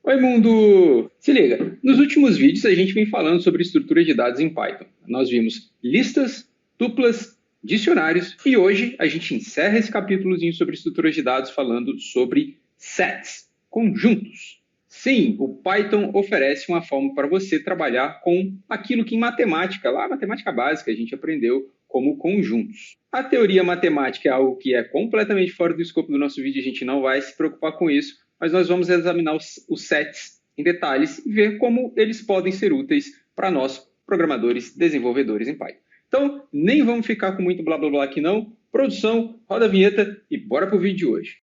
Oi, mundo! Se liga, nos últimos vídeos a gente vem falando sobre estrutura de dados em Python. Nós vimos listas, tuplas, dicionários e hoje a gente encerra esse capítulozinho sobre estruturas de dados falando sobre sets, conjuntos. Sim, o Python oferece uma forma para você trabalhar com aquilo que em matemática, lá matemática básica, a gente aprendeu como conjuntos. A teoria matemática é algo que é completamente fora do escopo do nosso vídeo, a gente não vai se preocupar com isso, mas nós vamos examinar os sets em detalhes e ver como eles podem ser úteis para nós, programadores, desenvolvedores em Python. Então, nem vamos ficar com muito blá blá blá aqui não. Produção, roda a vinheta e bora para o vídeo de hoje.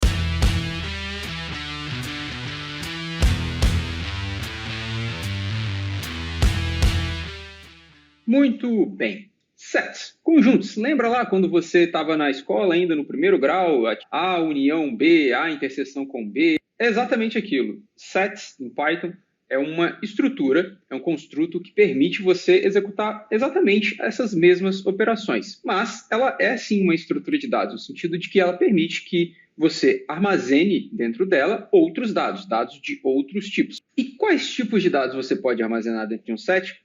Muito bem. Sets, conjuntos. Lembra lá quando você estava na escola ainda no primeiro grau, A união B, A interseção com B? É exatamente aquilo. Sets em Python é uma estrutura, é um construto que permite você executar exatamente essas mesmas operações. Mas ela é sim uma estrutura de dados, no sentido de que ela permite que você armazene dentro dela outros dados, dados de outros tipos. E quais tipos de dados você pode armazenar dentro de um set?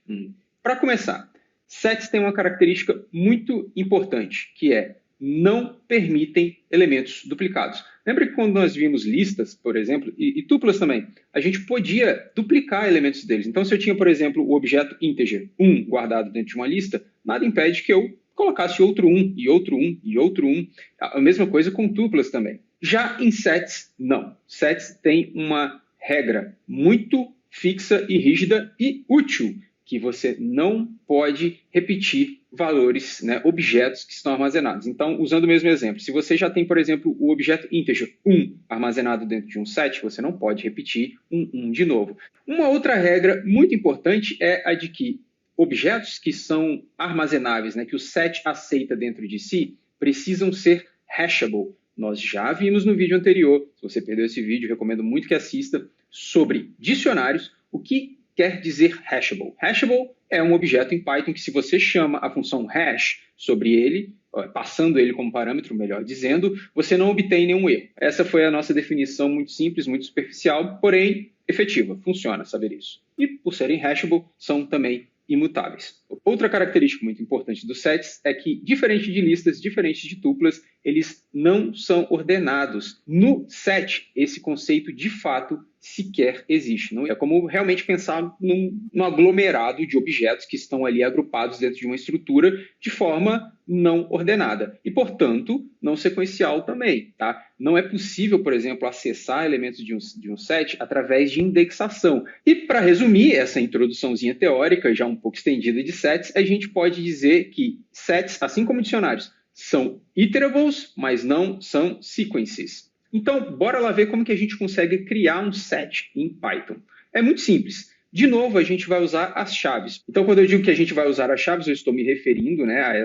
Para começar, sets têm uma característica muito importante, que é não permitem elementos duplicados. Lembra que quando nós vimos listas, por exemplo, e tuplas também, a gente podia duplicar elementos deles. Então, se eu tinha, por exemplo, o objeto integer 1 guardado dentro de uma lista, nada impede que eu colocasse outro 1, e outro 1, e outro 1. A mesma coisa com tuplas também. Já em sets, não. Sets têm uma regra muito fixa e rígida e útil, que você não pode repetir valores, né, objetos que estão armazenados. Então, usando o mesmo exemplo, se você já tem, por exemplo, o objeto integer 1 armazenado dentro de um set, você não pode repetir um 1 de novo. Uma outra regra muito importante é a de que objetos que são armazenáveis, né, que o set aceita dentro de si, precisam ser hashable. Nós já vimos no vídeo anterior, se você perdeu esse vídeo, recomendo muito que assista, sobre dicionários, o que quer dizer hashable. Hashable é um objeto em Python que, se você chama a função hash sobre ele, passando ele como parâmetro, melhor dizendo, você não obtém nenhum erro. Essa foi a nossa definição muito simples, muito superficial, porém efetiva. Funciona saber isso. E, por serem hashable, são também imutáveis. Outra característica muito importante dos sets é que, diferente de listas, diferente de tuplas, eles não são ordenados. No set, esse conceito de fato sequer existe. Não é como realmente pensar num aglomerado de objetos que estão ali agrupados dentro de uma estrutura de forma não ordenada e, portanto, não sequencial também. Tá? Não é possível, por exemplo, acessar elementos de um set através de indexação. E, para resumir essa introduçãozinha teórica, já um pouco estendida de sets, a gente pode dizer que sets, assim como dicionários, são iterables, mas não são sequences. Então, bora lá ver como que a gente consegue criar um set em Python. É muito simples. De novo, a gente vai usar as chaves. Então, quando eu digo que a gente vai usar as chaves, eu estou me referindo, né, a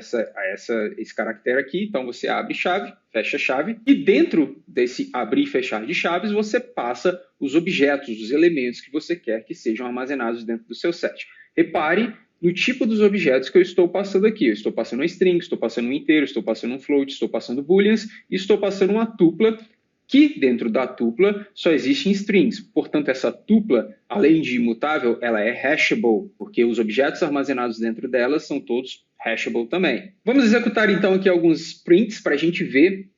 esse caractere aqui. Então, você abre chave, fecha chave, e dentro desse abrir e fechar de chaves, você passa os objetos, os elementos que você quer que sejam armazenados dentro do seu set. Repare no tipo dos objetos que eu estou passando aqui. Eu estou passando um string, estou passando um inteiro, estou passando um float, estou passando booleans e estou passando uma tupla, que dentro da tupla só existem strings. Portanto, essa tupla, além de imutável, ela é hashable, porque os objetos armazenados dentro dela são todos hashable também. Vamos executar então aqui alguns prints para a gente ver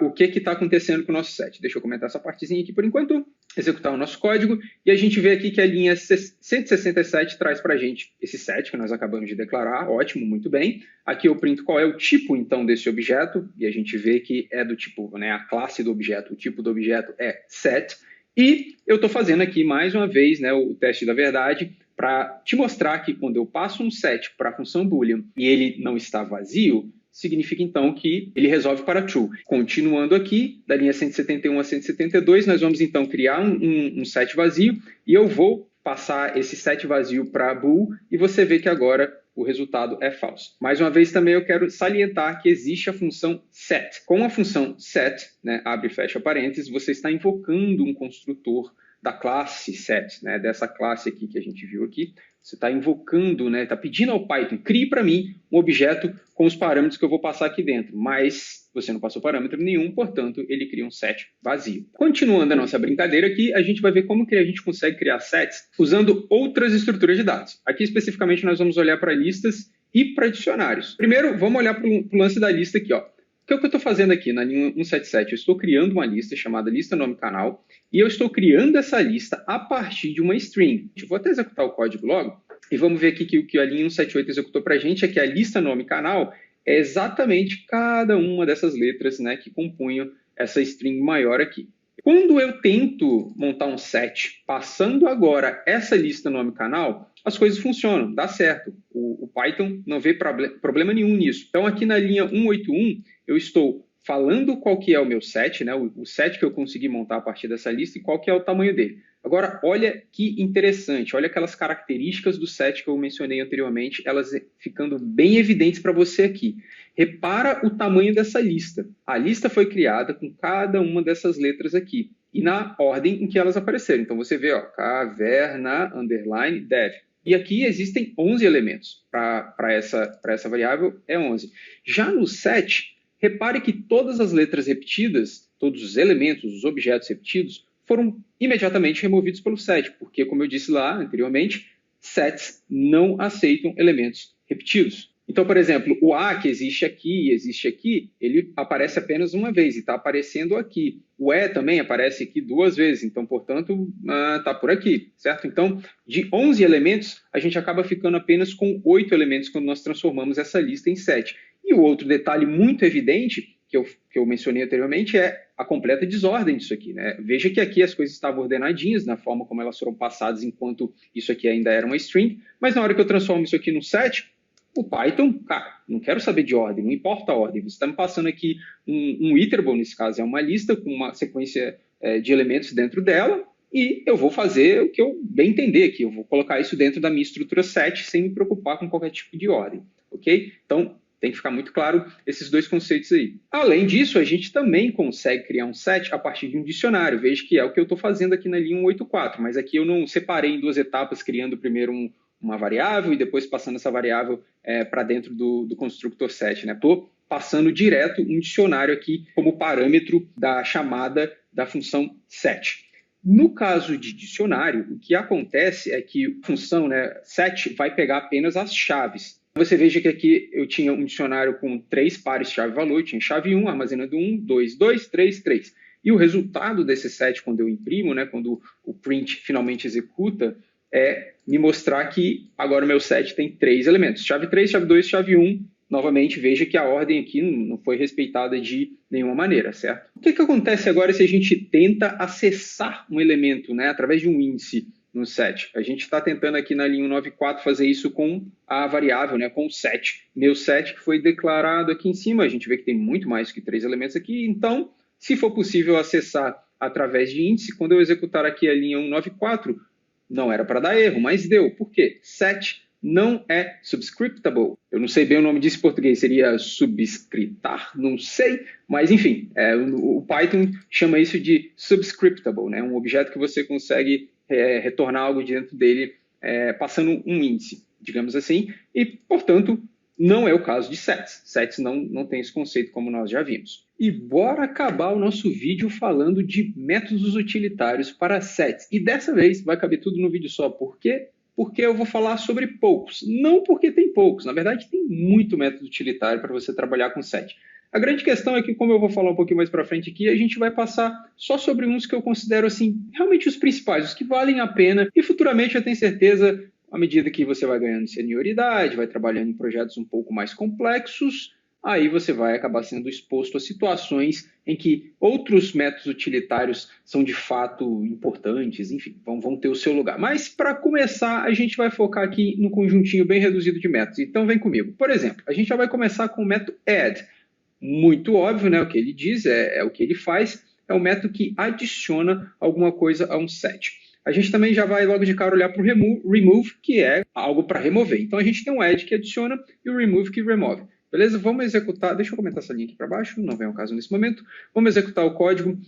o que está acontecendo com o nosso set. Deixa eu comentar essa partezinha aqui por enquanto, executar o nosso código, e a gente vê aqui que a linha 167 traz para a gente esse set que nós acabamos de declarar, ótimo, muito bem. Aqui eu printo qual é o tipo então desse objeto, e a gente vê que é do tipo, né, a classe do objeto, o tipo do objeto é set, e eu estou fazendo aqui mais uma vez, né, o teste da verdade, para te mostrar que quando eu passo um set para a função boolean e ele não está vazio, significa então que ele resolve para true. Continuando aqui, da linha 171 a 172, nós vamos então criar um set vazio e eu vou passar esse set vazio para bool e você vê que agora o resultado é falso. Mais uma vez também eu quero salientar que existe a função set. Com a função set, né, abre e fecha parênteses, você está invocando um construtor da classe set, né, dessa classe aqui que a gente viu aqui. Você está invocando, né, está pedindo ao Python, crie para mim um objeto com os parâmetros que eu vou passar aqui dentro, mas você não passou parâmetro nenhum, portanto, ele cria um set vazio. Continuando a nossa brincadeira aqui, a gente vai ver como que a gente consegue criar sets usando outras estruturas de dados. Aqui, especificamente, nós vamos olhar para listas e para dicionários. Primeiro, vamos olhar para o lance da lista aqui, ó. O que eu estou fazendo aqui na linha 177? Eu estou criando uma lista chamada lista nome canal e eu estou criando essa lista a partir de uma string. Eu vou até executar o código logo e vamos ver aqui que o que a linha 178 executou para a gente é que a lista nome canal é exatamente cada uma dessas letras, né, que compunham essa string maior aqui. Quando eu tento montar um set passando agora essa lista nome canal, as coisas funcionam, dá certo. O Python não vê problema nenhum nisso. Então aqui na linha 181 eu estou falando qual que é o meu set, né, o set que eu consegui montar a partir dessa lista e qual que é o tamanho dele. Agora, olha que interessante, olha aquelas características do set que eu mencionei anteriormente, elas ficando bem evidentes para você aqui. Repara o tamanho dessa lista. A lista foi criada com cada uma dessas letras aqui e na ordem em que elas apareceram. Então, você vê, ó, caverna, underline, dev. E aqui existem 11 elementos. Para essa variável, é 11. Já no set, repare que todas as letras repetidas, todos os elementos, os objetos repetidos, foram imediatamente removidos pelo set, porque, como eu disse lá anteriormente, sets não aceitam elementos repetidos. Então, por exemplo, o A que existe aqui, ele aparece apenas uma vez e está aparecendo aqui. O E também aparece aqui 2 vezes, então, portanto, está por aqui, certo? Então, de 11 elementos, a gente acaba ficando apenas com 8 elementos quando nós transformamos essa lista em set. E o outro detalhe muito evidente que eu mencionei anteriormente é a completa desordem disso aqui, né? Veja que aqui as coisas estavam ordenadinhas na forma como elas foram passadas enquanto isso aqui ainda era uma string, mas na hora que eu transformo isso aqui num set, o Python, cara, não quero saber de ordem, não importa a ordem, você está me passando aqui um iterable, nesse caso é uma lista com uma sequência de elementos dentro dela, e eu vou fazer o que eu bem entender aqui, eu vou colocar isso dentro da minha estrutura set sem me preocupar com qualquer tipo de ordem, ok? Então, tem que ficar muito claro esses dois conceitos aí. Além disso, a gente também consegue criar um set a partir de um dicionário. Veja que é o que eu estou fazendo aqui na linha 184, mas aqui eu não separei em 2 etapas, criando primeiro uma variável e depois passando essa variável para dentro do constructor set. Estou passando direto um dicionário aqui como parâmetro da chamada da função set. No caso de dicionário, o que acontece é que a função set vai pegar apenas as chaves. Você veja que aqui eu tinha um dicionário com 3 pares chave-valor, tinha chave 1, armazenando 1, 2, 2, 3, 3. E o resultado desse set, quando eu imprimo, quando o print finalmente executa, é me mostrar que agora o meu set tem 3 elementos. Chave 3, chave 2, chave 1. Novamente, veja que a ordem aqui não foi respeitada de nenhuma maneira, certo? O que acontece agora se a gente tenta acessar um elemento através de um índice no set? A gente está tentando aqui na linha 194 fazer isso com a variável, com o set. Meu set que foi declarado aqui em cima, a gente vê que tem muito mais que 3 elementos aqui, então, se for possível acessar através de índice, quando eu executar aqui a linha 194, não era para dar erro, mas deu. Por quê? Set não é subscriptable. Eu não sei bem o nome disso em português, seria subscritar? Não sei, mas enfim, o Python chama isso de subscriptable, um objeto que você consegue retornar algo dentro dele passando um índice, digamos assim, e, portanto, não é o caso de sets. Sets não tem esse conceito, como nós já vimos. E bora acabar o nosso vídeo falando de métodos utilitários para sets. E dessa vez vai caber tudo no vídeo só. Por quê? Porque eu vou falar sobre poucos. Não porque tem poucos. Na verdade, tem muito método utilitário para você trabalhar com set. A grande questão é que, como eu vou falar um pouquinho mais para frente aqui, a gente vai passar só sobre uns que eu considero assim, realmente os principais, os que valem a pena. E futuramente eu tenho certeza, à medida que você vai ganhando senioridade, vai trabalhando em projetos um pouco mais complexos, aí você vai acabar sendo exposto a situações em que outros métodos utilitários são de fato importantes, enfim, vão ter o seu lugar. Mas, para começar, a gente vai focar aqui no conjuntinho bem reduzido de métodos. Então, vem comigo. Por exemplo, a gente já vai começar com o método add. Muito óbvio, o que ele diz, é o que ele faz, é o método que adiciona alguma coisa a um set. A gente também já vai logo de cara olhar para o remove, que é algo para remover. Então a gente tem um add que adiciona e o remove que remove. Beleza? Vamos executar, deixa eu comentar essa linha aqui para baixo, não vem ao caso nesse momento. Vamos executar o código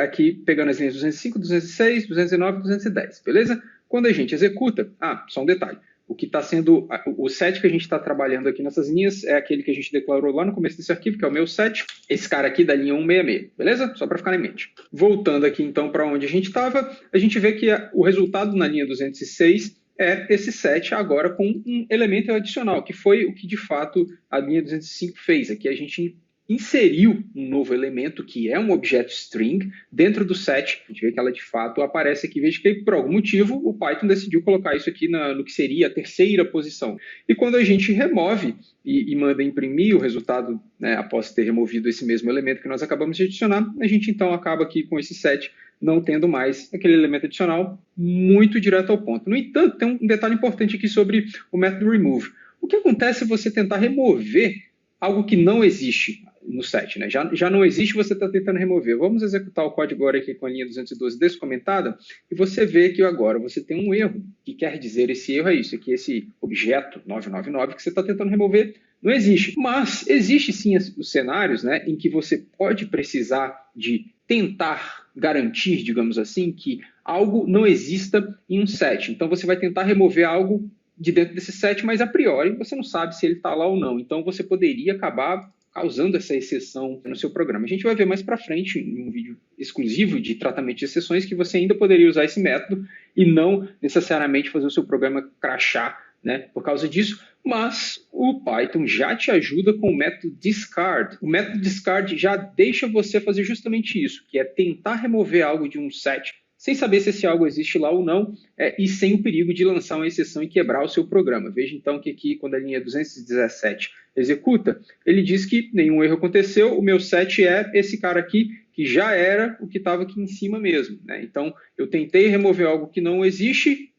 aqui pegando as linhas 205, 206, 209 e 210, beleza? Quando a gente executa, só um detalhe, O que está sendo, o set que a gente está trabalhando aqui nessas linhas é aquele que a gente declarou lá no começo desse arquivo, que é o meu set, esse cara aqui da linha 166, beleza? Só para ficar em mente. Voltando aqui então para onde a gente estava, a gente vê que o resultado na linha 206 é esse set agora com um elemento adicional, que foi o que de fato a linha 205 fez. Aqui a gente inseriu um novo elemento, que é um objeto string, dentro do set. A gente vê que ela de fato aparece aqui. Veja que por algum motivo o Python decidiu colocar isso aqui no que seria a terceira posição. E quando a gente remove e manda imprimir o resultado, né, após ter removido esse mesmo elemento que nós acabamos de adicionar, a gente então acaba aqui com esse set não tendo mais aquele elemento adicional muito direto ao ponto. No entanto, tem um detalhe importante aqui sobre o método remove. O que acontece se você tentar remover algo que não existe no set, né? Já não existe, você está tentando remover. Vamos executar o código agora aqui com a linha 212 descomentada e você vê que agora você tem um erro. O que quer dizer esse erro é isso, que esse objeto 999 que você está tentando remover não existe. Mas existe sim os cenários, né, em que você pode precisar de tentar garantir, digamos assim, que algo não exista em um set. Então você vai tentar remover algo de dentro desse set, mas a priori você não sabe se ele está lá ou não. Então você poderia acabar causando essa exceção no seu programa. A gente vai ver mais para frente, em um vídeo exclusivo de tratamento de exceções, que você ainda poderia usar esse método e não necessariamente fazer o seu programa crashar, né, por causa disso, mas o Python já te ajuda com o método discard. O método discard já deixa você fazer justamente isso, que é tentar remover algo de um set sem saber se esse algo existe lá ou não, e sem o perigo de lançar uma exceção e quebrar o seu programa. Veja então que aqui, quando a linha 217 executa, ele diz que nenhum erro aconteceu, o meu set é esse cara aqui, que já era o que estava aqui em cima mesmo, né? Então, eu tentei remover algo que não existe,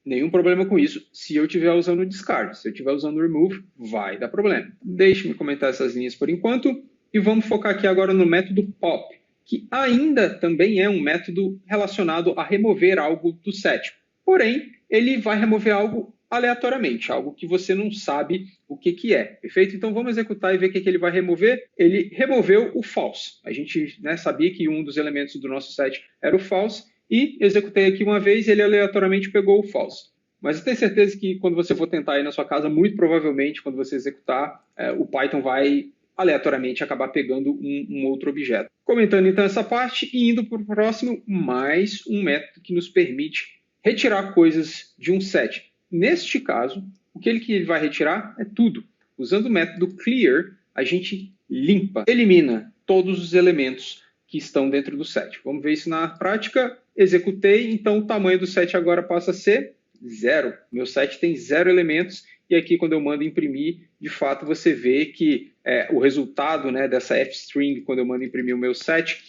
nenhum problema com isso, se eu estiver usando o discard. Se eu estiver usando o remove, vai dar problema. Deixe-me comentar essas linhas por enquanto, e vamos focar aqui agora no método pop, que ainda também é um método relacionado a remover algo do set. Porém, ele vai remover algo aleatoriamente, algo que você não sabe o que é. Perfeito? Então vamos executar e ver o que ele vai remover. Ele removeu o false. A gente, né, sabia que um dos elementos do nosso set era o false, e executei aqui uma vez e ele aleatoriamente pegou o false. Mas eu tenho certeza que quando você for tentar aí na sua casa, muito provavelmente, quando você executar, o Python vai aleatoriamente acabar pegando um outro objeto. Comentando então essa parte e indo para o próximo, mais um método que nos permite retirar coisas de um set. Neste caso, o que ele vai retirar é tudo. Usando o método clear, a gente limpa, elimina todos os elementos que estão dentro do set. Vamos ver isso na prática. Executei, então o tamanho do set agora passa a ser 0. Meu set tem 0 elementos. E aqui, quando eu mando imprimir, de fato, você vê que o resultado, né, dessa f-string, quando eu mando imprimir o meu set,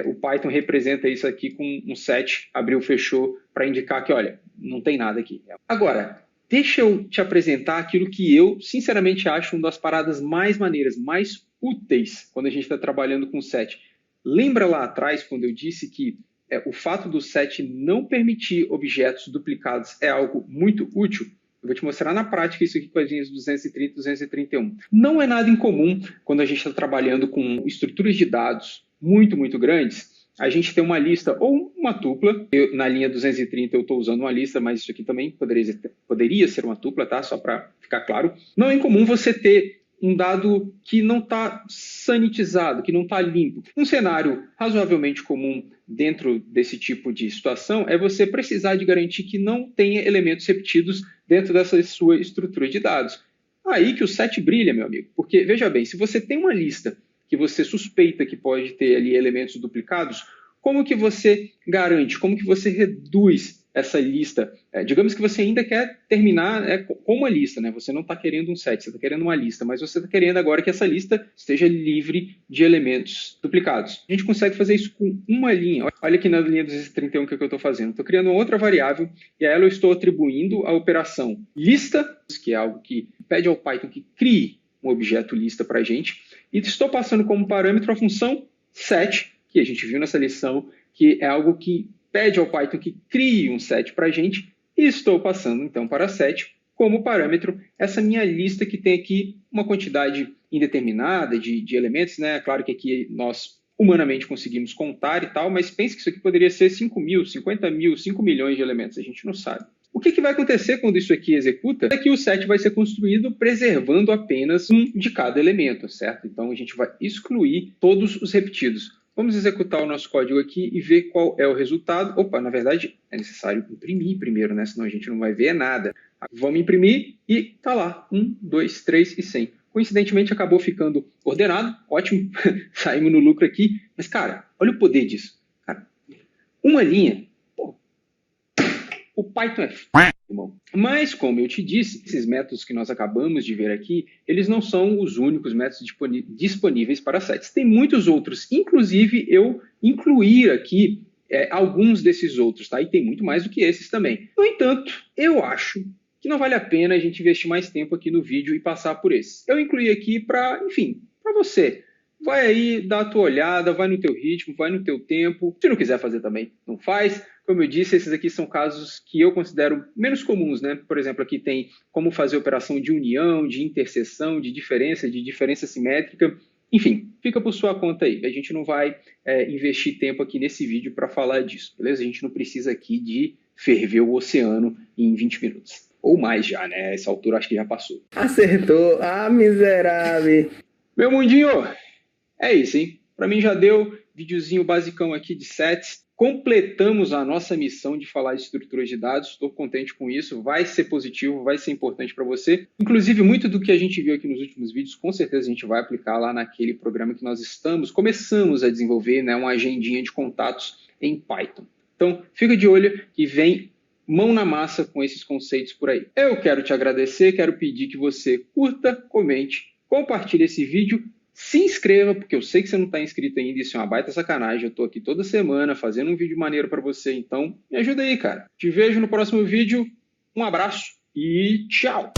o Python representa isso aqui com um set, abriu, fechou, para indicar que, olha, não tem nada aqui. Agora, deixa eu te apresentar aquilo que eu, sinceramente, acho uma das paradas mais maneiras, mais úteis, quando a gente está trabalhando com set. Lembra lá atrás, quando eu disse que o fato do set não permitir objetos duplicados é algo muito útil? Eu vou te mostrar na prática isso aqui com as linhas 230 e 231. Não é nada incomum quando a gente está trabalhando com estruturas de dados muito, muito grandes, a gente tem uma lista ou uma tupla. Na linha 230 eu estou usando uma lista, mas isso aqui também poderia ser uma tupla, tá? Só para ficar claro. Não é incomum você ter um dado que não está sanitizado, que não está limpo. Um cenário razoavelmente comum dentro desse tipo de situação é você precisar de garantir que não tenha elementos repetidos dentro dessa sua estrutura de dados. Aí que o set brilha, meu amigo. Porque, veja bem, se você tem uma lista que você suspeita que pode ter ali elementos duplicados, como que você garante, como que você reduz essa lista? Digamos que você ainda quer terminar com uma lista, né? Você não está querendo um set, você está querendo uma lista, mas você está querendo agora que essa lista esteja livre de elementos duplicados. A gente consegue fazer isso com uma linha. Olha aqui na linha 231 o que eu estou fazendo. Estou criando uma outra variável e a ela eu estou atribuindo a operação lista, que é algo que pede ao Python que crie um objeto lista para a gente, e estou passando como parâmetro a função set, que a gente viu nessa lição, que é algo que pede ao Python que crie um set para a gente, e estou passando então para set como parâmetro essa minha lista que tem aqui uma quantidade indeterminada de elementos, né? Claro que aqui nós humanamente conseguimos contar e tal, mas pense que isso aqui poderia ser 5 mil, 50 mil, 5 milhões de elementos, a gente não sabe. O que vai acontecer quando isso aqui executa? É que o set vai ser construído preservando apenas um de cada elemento, certo? Então a gente vai excluir todos os repetidos. Vamos executar o nosso código aqui e ver qual é o resultado. Opa, na verdade é necessário imprimir primeiro, né? Senão a gente não vai ver nada. Vamos imprimir e tá lá, 1, 2, 3 e 100. Coincidentemente acabou ficando ordenado, ótimo, saímos no lucro aqui. Mas cara, olha o poder disso. Cara, uma linha, pô, o Python é irmão. Mas, como eu te disse, esses métodos que nós acabamos de ver aqui, eles não são os únicos métodos disponíveis para sets. Tem muitos outros, inclusive eu incluir aqui alguns desses outros, tá? E tem muito mais do que esses também. No entanto, eu acho que não vale a pena a gente investir mais tempo aqui no vídeo e passar por esses. Eu incluí aqui para, enfim, para você. Vai aí, dá a tua olhada, vai no teu ritmo, vai no teu tempo. Se não quiser fazer também, não faz. Como eu disse, esses aqui são casos que eu considero menos comuns, né? Por exemplo, aqui tem como fazer operação de união, de interseção, de diferença simétrica. Enfim, fica por sua conta aí. A gente não vai investir tempo aqui nesse vídeo para falar disso, beleza? A gente não precisa aqui de ferver o oceano em 20 minutos. Ou mais já, né? Essa altura acho que já passou. Acertou. Ah, miserável. Meu mundinho, é isso, hein? Para mim já deu. Videozinho basicão aqui de sets. Completamos a nossa missão de falar de estruturas de dados. Estou contente com isso. Vai ser positivo, vai ser importante para você. Inclusive, muito do que a gente viu aqui nos últimos vídeos, com certeza a gente vai aplicar lá naquele programa que nós começamos a desenvolver, né? Uma agendinha de contatos em Python. Então, fica de olho que vem mão na massa com esses conceitos por aí. Eu quero te agradecer, quero pedir que você curta, comente, compartilhe esse vídeo, se inscreva, porque eu sei que você não está inscrito ainda, isso é uma baita sacanagem. Eu estou aqui toda semana fazendo um vídeo maneiro para você, então me ajuda aí, cara. Te vejo no próximo vídeo, um abraço e tchau!